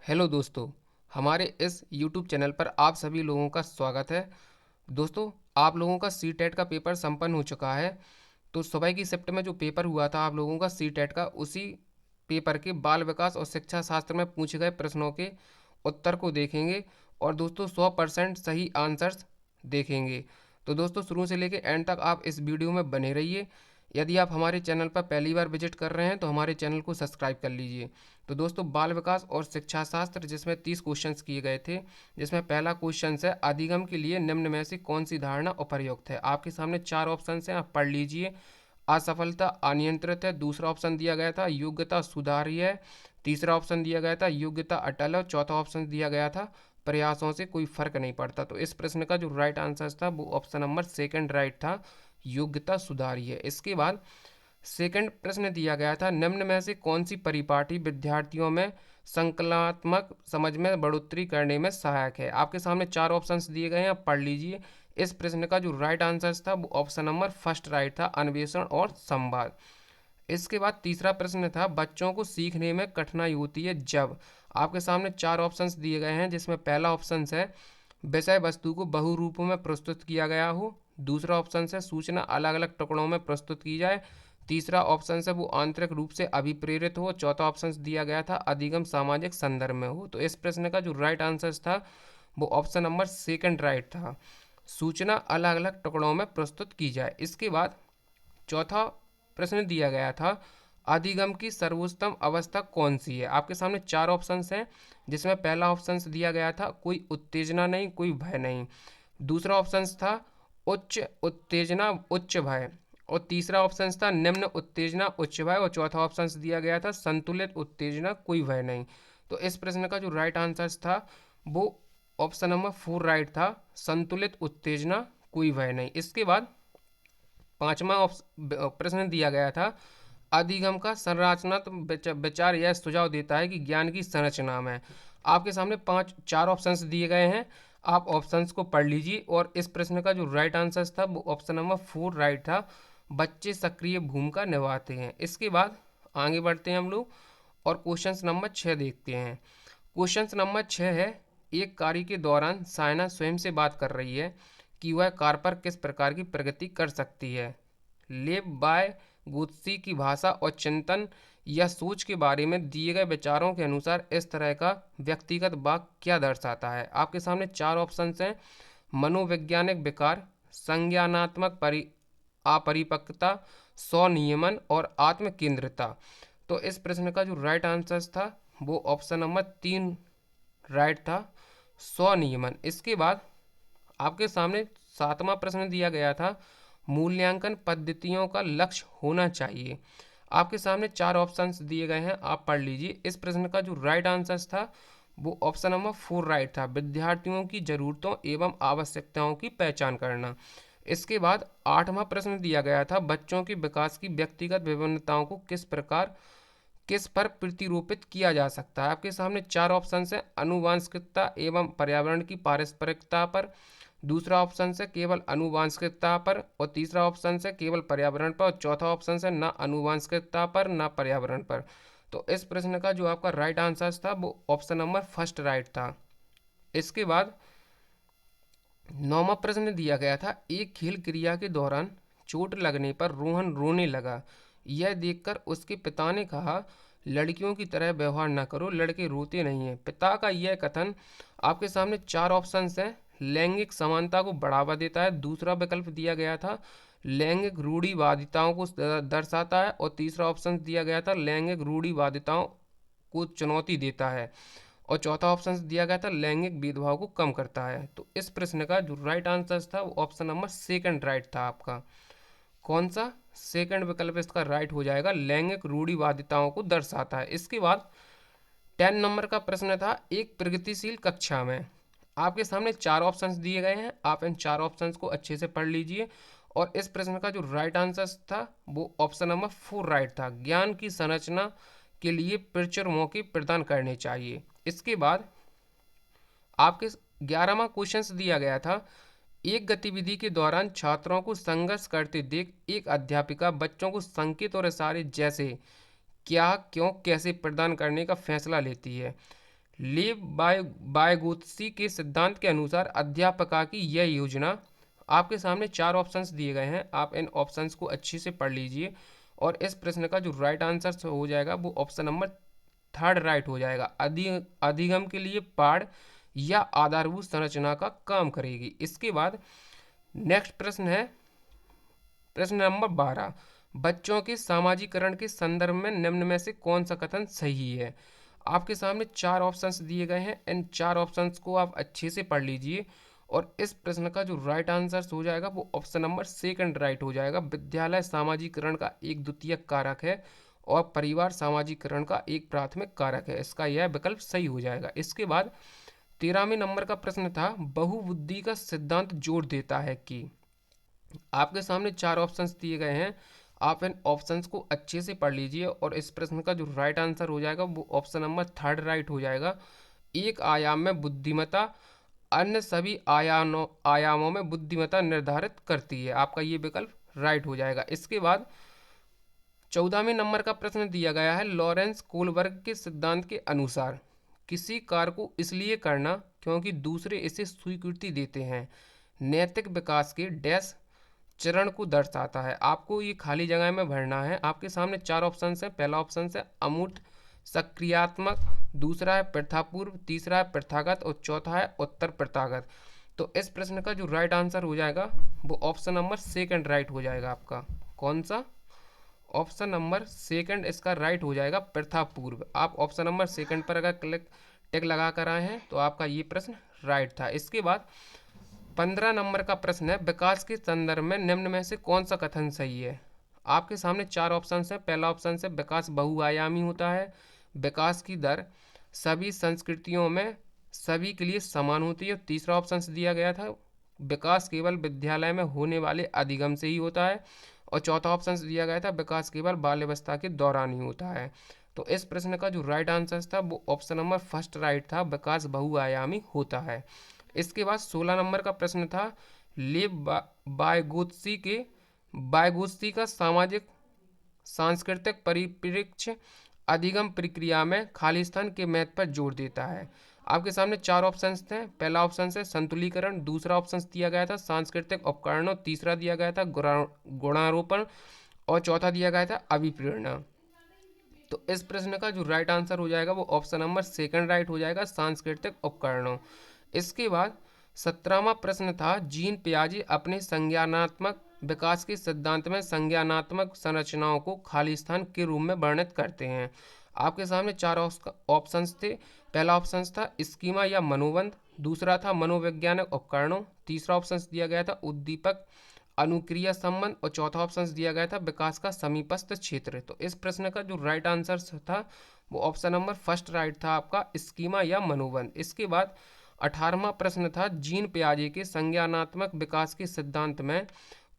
Hello दोस्तों, हमारे इस यूट्यूब चैनल पर आप सभी लोगों का स्वागत है। दोस्तों, आप लोगों का सी टेट का पेपर संपन्न हो चुका है। तो सुबह की शिफ्ट में जो पेपर हुआ था आप लोगों का सी टेट का, उसी पेपर के बाल विकास और शिक्षा शास्त्र में पूछे गए प्रश्नों के उत्तर को देखेंगे। और दोस्तों 100% सही आंसर्स देखेंगे। तो दोस्तों शुरू से लेकर एंड तक आप इस वीडियो में बने रहिए। यदि आप हमारे चैनल पर पहली बार विजिट कर रहे हैं तो हमारे चैनल को सब्सक्राइब कर लीजिए। तो दोस्तों बाल विकास और शिक्षा शास्त्र, जिसमें 30 क्वेश्चंस किए गए थे, जिसमें पहला क्वेश्चन है अधिगम के लिए निम्न में से कौन सी धारणा उपर्युक्त है। आपके सामने चार ऑप्शन हैं, आप पढ़ लीजिए। असफलता अनियंत्रित है, दूसरा ऑप्शन दिया गया था योग्यता सुधारी है, तीसरा ऑप्शन दिया गया था योग्यता अटल है, चौथा ऑप्शन दिया गया था प्रयासों से कोई फर्क नहीं पड़ता। तो इस प्रश्न का जो राइट आंसर था वो ऑप्शन नंबर सेकंड राइट था, योग्यता सुधारी है। इसके बाद सेकंड प्रश्न दिया गया था निम्न में से कौन सी परिपाटी विद्यार्थियों में संकल्पात्मक समझ में बढ़ोतरी करने में सहायक है। आपके सामने चार ऑप्शंस दिए गए हैं, आप पढ़ लीजिए। इस प्रश्न का जो राइट आंसर था वो ऑप्शन नंबर फर्स्ट राइट था, अन्वेषण और संवाद। इसके बाद तीसरा प्रश्न था बच्चों को सीखने में कठिनाई होती है जब। आपके सामने चार ऑप्शंस दिए गए हैं, जिसमें पहला ऑप्शन है विषय वस्तु को बहुरूपों में प्रस्तुत किया गया हो, दूसरा ऑप्शन है सूचना अलग अलग टुकड़ों में प्रस्तुत की जाए, तीसरा ऑप्शन है वो आंतरिक रूप से अभिप्रेरित हो, चौथा ऑप्शन दिया गया था अधिगम सामाजिक संदर्भ में हो। तो इस प्रश्न का जो राइट आंसर था वो ऑप्शन नंबर सेकंड राइट था, सूचना अलग अलग टुकड़ों में प्रस्तुत की जाए। इसके बाद चौथा प्रश्न दिया गया था अधिगम की सर्वोत्तम अवस्था कौन सी है। आपके सामने चार ऑप्शंस हैं, जिसमें पहला ऑप्शन दिया गया था कोई उत्तेजना नहीं कोई भय नहीं, दूसरा ऑप्शन था उच्च उत्तेजना उच्च भय, और तीसरा ऑप्शन था निम्न उत्तेजना उच्च भय, और चौथा ऑप्शन दिया गया था संतुलित उत्तेजना कोई भय नहीं। तो इस प्रश्न का जो राइट आंसर था वो ऑप्शन नंबर फोर राइट था, संतुलित उत्तेजना कोई भय नहीं। इसके बाद पांचवा प्रश्न दिया गया था अधिगम का संरचनात्मक विचार यह सुझाव देता है कि ज्ञान की संरचना में। आपके सामने चार ऑप्शंस दिए गए हैं, आप ऑप्शंस को पढ़ लीजिए। और इस प्रश्न का जो राइट आंसर था वो ऑप्शन नंबर फोर राइट था, बच्चे सक्रिय भूमिका निभाते हैं। इसके बाद आगे बढ़ते हैं हम लोग और क्वेश्चन नंबर 6 देखते हैं। क्वेश्चन नंबर 6 है एक कार्य के दौरान सायना स्वयं से बात कर रही है कि वह कार पर किस प्रकार की प्रगति कर सकती है। लेब बाय गुत्सी की भाषा और चिंतन या सोच के बारे में दिए गए विचारों के अनुसार इस तरह का व्यक्तिगत वाक्य क्या दर्शाता है। आपके सामने चार ऑप्शन हैं मनोवैज्ञानिक विकार, संज्ञानात्मक अपरिपक्वता, स्वनियमन और आत्म केंद्रिता। तो इस प्रश्न का जो राइट आंसर था वो ऑप्शन नंबर तीन राइट था, स्वनियमन। इसके बाद आपके सामने सातवां प्रश्न दिया गया था मूल्यांकन पद्धतियों का लक्ष्य होना चाहिए। आपके सामने चार ऑप्शंस दिए गए हैं, आप पढ़ लीजिए। इस प्रश्न का जो राइट आंसर था वो ऑप्शन नंबर फोर राइट था, विद्यार्थियों की जरूरतों एवं आवश्यकताओं की पहचान करना। इसके बाद आठवां प्रश्न दिया गया था बच्चों के विकास की व्यक्तिगत विभिन्नताओं को किस पर प्रतिरूपित किया जा सकता है। आपके सामने चार ऑप्शन हैं आनुवंशिकता एवं पर्यावरण की पारस्परिकता पर, दूसरा ऑप्शन है केवल आनुवंशिकता पर, और तीसरा ऑप्शन है केवल पर्यावरण पर, और चौथा ऑप्शन है ना आनुवंशिकता पर ना पर्यावरण पर। तो इस प्रश्न का जो आपका राइट आंसर था वो ऑप्शन नंबर फर्स्ट राइट था। इसके बाद नौवां प्रश्न दिया गया था एक खेल क्रिया के दौरान चोट लगने पर रोहन रोने लगा, यह देखकर उसके पिता ने कहा लड़कियों की तरह व्यवहार न करो, लड़के रोते नहीं हैं। पिता का यह कथन आपके सामने चार ऑप्शंस हैं लैंगिक समानता को बढ़ावा देता है, दूसरा विकल्प दिया गया था लैंगिक रूढ़िवादिताओं को दर्शाता है, और तीसरा ऑप्शन दिया गया था लैंगिक रूढ़िवादिताओं को चुनौती देता है, और चौथा ऑप्शन दिया गया था लैंगिक भेदभाव को कम करता है। तो इस प्रश्न का जो राइट आंसर था वो ऑप्शन नंबर सेकंड राइट था आपका। कौन सा सेकंड विकल्प इसका राइट हो जाएगा, लैंगिक रूढ़िवादिताओं को दर्शाता है। इसके बाद 10 नंबर का प्रश्न था एक प्रगतिशील कक्षा में। आपके सामने चार ऑप्शंस दिए गए हैं, आप इन चार ऑप्शंस को अच्छे से पढ़ लीजिए। और इस प्रश्न का जो राइट आंसर था वो ऑप्शन नंबर फोर राइट था, ज्ञान की संरचना के लिए प्रचुर मौके प्रदान करने चाहिए। इसके बाद आपके 11वां क्वेश्चन दिया गया था एक गतिविधि के दौरान छात्रों को संघर्ष करते देख एक अध्यापिका बच्चों को संकेत और इशारे जैसे क्या क्यों कैसे प्रदान करने का फैसला लेती है। लेव बायगोत्सी के सिद्धांत के अनुसार अध्यापका की यह योजना। आपके सामने चार ऑप्शंस दिए गए हैं, आप इन ऑप्शंस को अच्छे से पढ़ लीजिए और इस प्रश्न का जो राइट आंसर हो जाएगा वो ऑप्शन नंबर थर्ड राइट हो जाएगा। अधिगम के लिए पाड़ या आधारभूत संरचना का काम करेगी। इसके बाद नेक्स्ट प्रश्न है प्रश्न नंबर 12, बच्चों के सामाजिकरण के संदर्भ में निम्न में से कौन सा कथन सही है। आपके सामने चार ऑप्शंस दिए गए हैं, इन चार ऑप्शंस को आप अच्छे से पढ़ लीजिए और इस प्रश्न का जो राइट आंसर हो जाएगा वो ऑप्शन नंबर सेकंड राइट हो जाएगा। विद्यालय सामाजिकरण का एक द्वितीयक कारक है और परिवार सामाजिकरण का एक प्राथमिक कारक है, इसका यह विकल्प सही हो जाएगा। इसके बाद 13वें नंबर का प्रश्न था, बहुबुद्धि का सिद्धांत जोड़ देता है कि। आपके सामने चार ऑप्शंस दिए गए हैं, आप इन ऑप्शंस को अच्छे से पढ़ लीजिए और इस प्रश्न का जो राइट आंसर हो जाएगा वो ऑप्शन नंबर थर्ड राइट हो जाएगा। एक आयाम में बुद्धिमत्ता अन्य सभी आयामों में बुद्धिमत्ता निर्धारित करती है, आपका ये विकल्प राइट हो जाएगा। इसके बाद 14वें नंबर का प्रश्न दिया गया है, लॉरेंस कोलबर्ग के सिद्धांत के अनुसार किसी कार्य को इसलिए करना क्योंकि दूसरे इसे स्वीकृति देते हैं नैतिक विकास के डैश चरण को दर्शाता है। आपको ये खाली जगह में भरना है। आपके सामने चार ऑप्शन है, पहला ऑप्शन है अमूर्त सक्रियात्मक, दूसरा है प्रथापूर्व, तीसरा है प्रथागत और चौथा है उत्तर प्रथागत। तो इस प्रश्न का जो राइट आंसर हो जाएगा वो ऑप्शन नंबर सेकंड राइट हो जाएगा। आपका कौन सा? ऑप्शन नंबर सेकंड इसका राइट हो जाएगा, प्रथापूर्व। आप ऑप्शन नंबर सेकंड पर अगर टिक लगा कर आए हैं तो आपका ये प्रश्न राइट था। इसके बाद 15 नंबर का प्रश्न है, विकास के संदर्भ में निम्न में से कौन सा कथन सही है। आपके सामने चार ऑप्शन है, पहला ऑप्शन है विकास बहुआयामी होता है, विकास की दर सभी संस्कृतियों में सभी के लिए समान होती है। तीसरा ऑप्शन दिया गया था विकास केवल विद्यालय में होने वाले अधिगम से ही होता है और चौथा ऑप्शन दिया गया था विकास केवल बाल्यावस्था के दौरान ही होता है। तो इस प्रश्न का जो राइट आंसर था वो ऑप्शन नंबर फर्स्ट राइट था, विकास बहुआयामी होता है। इसके बाद 16 नंबर का प्रश्न था, लेव बायगोत्सी का सामाजिक सांस्कृतिक परिप्रेक्ष्य अधिगम प्रक्रिया में खालिस्तान के महत्व पर जोर देता है। आपके सामने चार ऑप्शंस थे, पहला ऑप्शन है संतुलीकरण, दूसरा ऑप्शन दिया गया था सांस्कृतिक उपकरणों, तीसरा दिया गया था गुणारोपण और चौथा दिया गया था अभिप्रेरणा। तो इस प्रश्न का जो राइट आंसर हो जाएगा वो ऑप्शन नंबर सेकंड राइट हो जाएगा, सांस्कृतिक उपकरणों। इसके बाद 17वां प्रश्न था, जीन पियाजे अपने संज्ञानात्मक विकास के सिद्धांत में संज्ञानात्मक संरचनाओं को खालिस्तान के रूप में वर्णित करते हैं। आपके सामने चार ऑप्शंस थे, पहला ऑप्शन था स्कीमा या मनोबंध, दूसरा था मनोवैज्ञानिक उपकरणों, तीसरा ऑप्शन दिया गया था उद्दीपक अनुक्रिया संबंध और चौथा ऑप्शन दिया गया था विकास का समीपस्थ क्षेत्र। तो इस प्रश्न का जो राइट आंसर था वो ऑप्शन नंबर फर्स्ट राइट था, आपका स्कीमा या मनोबंध। इसके बाद 18वां प्रश्न था, जीन पियाजे के संज्ञानात्मक विकास के सिद्धांत में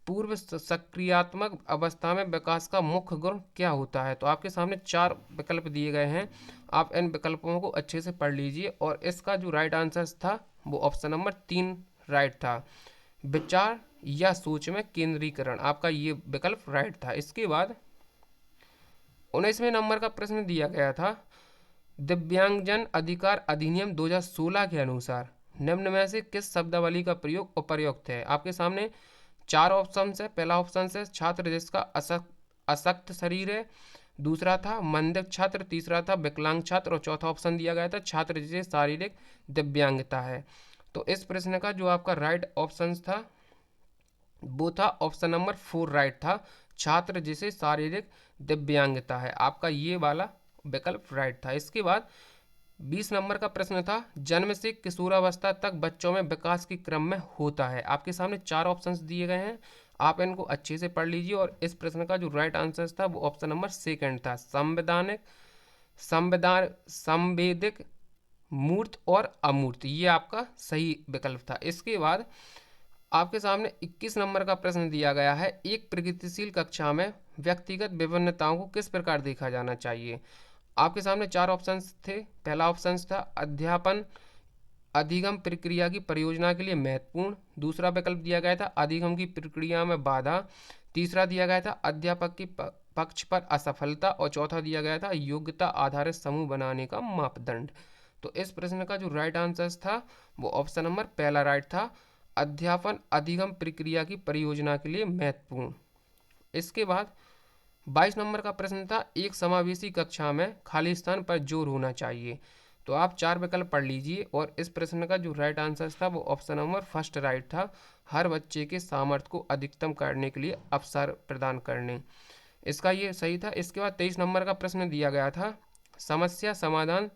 पूर्व सक्रियात्मक अवस्था में विकास का मुख्य गुण क्या होता है। तो आपके सामने चार विकल्प दिए गए हैं, आप इन विकल्पों को अच्छे से पढ़ लीजिए और इसका जो राइट आंसर था वो ऑप्शन नंबर 3 राइट था, विचार या सोच में केंद्रीकरण। आपका ये विकल्प राइट था। इसके बाद 19वें नंबर का प्रश्न दिया गया था, दिव्यांगजन अधिकार अधिनियम 2016 के अनुसार निम्न में से किस शब्दावली का प्रयोग उपयुक्त है। आपके सामने चार ऑप्शन है, पहला ऑप्शन है छात्र जिसका अशक्त शरीर है, दूसरा था मंद छात्र, तीसरा था विकलांग छात्र और चौथा ऑप्शन दिया गया था छात्र जिसे शारीरिक दिव्यांगता है। तो इस प्रश्न का जो आपका राइट ऑप्शन था वो था ऑप्शन नंबर 4 राइट था, छात्र जिसे शारीरिक दिव्यांगता है। आपका ये वाला विकल्प राइट था। इसके बाद 20 नंबर का प्रश्न था, जन्म से किशोरावस्था तक बच्चों में विकास के क्रम में होता है। आपके सामने चार ऑप्शंस दिए गए हैं, आप इनको अच्छे से पढ़ लीजिए और इस प्रश्न का जो राइट आंसर था वो ऑप्शन नंबर सेकंड था, संवैदिक मूर्त और अमूर्त। ये आपका सही विकल्प था। इसके बाद आपके सामने 21 नंबर का प्रश्न दिया गया है, एक प्रगतिशील कक्षा में व्यक्तिगत विभिन्नताओं को किस प्रकार देखा जाना चाहिए। आपके सामने चार ऑप्शंस थे, पहला ऑप्शन था अध्यापन अधिगम प्रक्रिया की परियोजना के लिए महत्वपूर्ण, दूसरा विकल्प दिया गया था अधिगम की प्रक्रिया में बाधा, तीसरा दिया गया था अध्यापक के पक्ष पर असफलता और चौथा दिया गया था योग्यता आधारित समूह बनाने का मापदंड। तो इस प्रश्न का जो राइट आंसर था वो ऑप्शन नंबर पहला राइट था, अध्यापन अधिगम प्रक्रिया की परियोजना के लिए महत्वपूर्ण। इसके बाद 22 नंबर का प्रश्न था, एक समावेशी कक्षा में खाली स्थान पर जोर होना चाहिए। तो आप चार विकल्प पढ़ लीजिए और इस प्रश्न का जो राइट आंसर था वो ऑप्शन नंबर फर्स्ट राइट था, हर बच्चे के सामर्थ्य को अधिकतम करने के लिए अवसर प्रदान करने, इसका ये सही था। इसके बाद 23 नंबर का प्रश्न दिया गया था, समस्या समाधान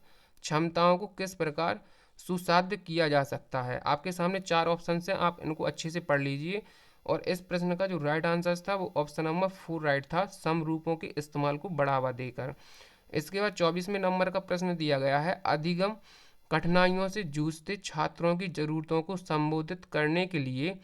क्षमताओं को किस प्रकार सुसाध्य किया जा सकता है। आपके सामने चार ऑप्शन हैं, आप इनको अच्छे से पढ़ लीजिए और इस प्रश्न का जो राइट आंसर था वो ऑप्शन नंबर 4 राइट था, समरूपों के इस्तेमाल को बढ़ावा देकर। इसके बाद 24वें नंबर का प्रश्न दिया गया है, अधिगम कठिनाइयों से जूझते छात्रों की जरूरतों को संबोधित करने के लिए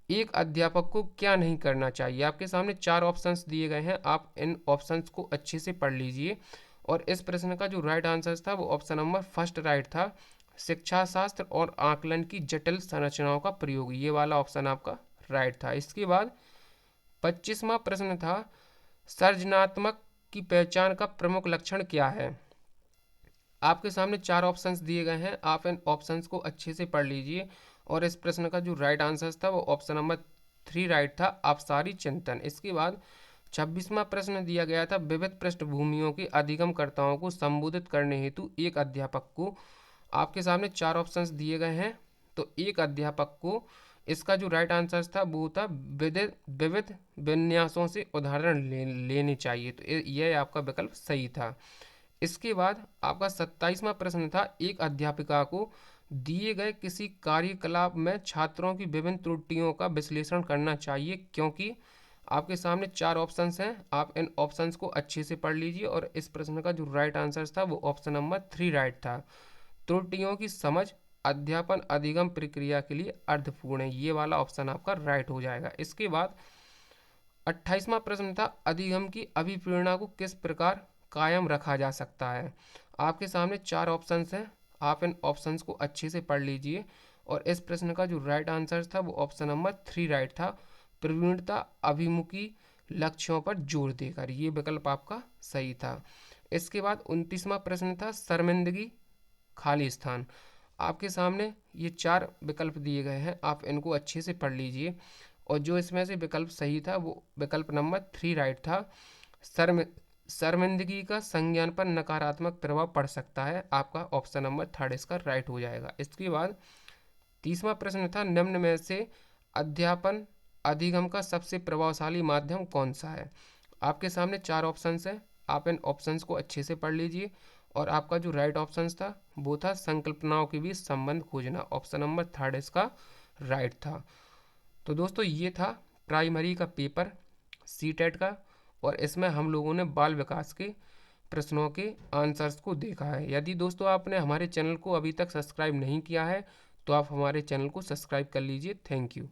एक अध्यापक को क्या नहीं करना चाहिए। आपके सामने चार ऑप्शंस दिए गए हैं, आप इन ऑप्शंस को अच्छे से पढ़ लीजिए और इस प्रश्न का जो राइट आंसर था वो ऑप्शन नंबर फर्स्ट राइट था, शिक्षा शास्त्र और आकलन की जटिल संरचनाओं का प्रयोग, ये वाला ऑप्शन आपका राइट था। इसके बाद 25वां प्रश्न था, सृजनात्मक की पहचान का प्रमुख लक्षण क्या है। आपके सामने चार ऑप्शंस दिए गए हैं, आप इन ऑप्शंस को अच्छे से पढ़ लीजिए और इस प्रश्न का जो राइट आंसर था वो ऑप्शन नंबर 3 राइट था, अपसारी चिंतन। इसके बाद 26वां प्रश्न दिया गया था, विविध पृष्ठभूमियों के अधिगमकर्ताओं को संबोधित करने हेतु एक अध्यापक को। आपके सामने चार ऑप्शंस दिए गए हैं, तो एक अध्यापक को, इसका जो राइट आंसर था वो था विविध विन्यासों से उदाहरण लेने चाहिए, तो यह आपका विकल्प सही था। इसके बाद आपका 27वां प्रश्न था, एक अध्यापिका को दिए गए किसी कार्यकलाप में छात्रों की विभिन्न त्रुटियों का विश्लेषण करना चाहिए, क्योंकि आपके सामने चार ऑप्शंस हैं, आप इन ऑप्शंस को अच्छे से पढ़ लीजिए और इस प्रश्न का जो राइट आंसर था वो ऑप्शन नंबर 3 राइट था, त्रुटियों की समझ अध्यापन अधिगम प्रक्रिया के लिए अर्थपूर्ण है, ये वाला ऑप्शन आपका राइट हो जाएगा। इसके बाद 28वां प्रश्न था, अधिगम की अभिप्रेरणा को किस प्रकार कायम रखा जा सकता है। आपके सामने चार ऑप्शंस हैं, आप इन ऑप्शंस को अच्छे से पढ़ लीजिए और इस प्रश्न का जो राइट आंसर था वो ऑप्शन नंबर 3 राइट था, प्रवीणता अभिमुखी लक्ष्यों पर जोर देकर, ये विकल्प आपका सही था। इसके बाद 29वां प्रश्न था, शर्मिंदगी खाली स्थान। आपके सामने ये चार विकल्प दिए गए हैं, आप इनको अच्छे से पढ़ लीजिए और जो इसमें से विकल्प सही था वो विकल्प नंबर 3 राइट था, शर्मिंदगी का संज्ञान पर नकारात्मक प्रभाव पड़ सकता है, आपका ऑप्शन नंबर 3 इसका राइट हो जाएगा। इसके बाद 30वां प्रश्न था, निम्न में से अध्यापन अधिगम का सबसे प्रभावशाली माध्यम कौन सा है। आपके सामने चार ऑप्शंस हैं, आप इन ऑप्शंस को अच्छे से पढ़ लीजिए और आपका जो राइट ऑप्शन था वो था संकल्पनाओं के बीच संबंध खोजना, ऑप्शन नंबर 3 इसका राइट था। तो दोस्तों ये था प्राइमरी का पेपर सीटेट का और इसमें हम लोगों ने बाल विकास के प्रश्नों के आंसर्स को देखा है। यदि दोस्तों आपने हमारे चैनल को अभी तक सब्सक्राइब नहीं किया है तो आप हमारे चैनल को सब्सक्राइब कर लीजिए। Thank you.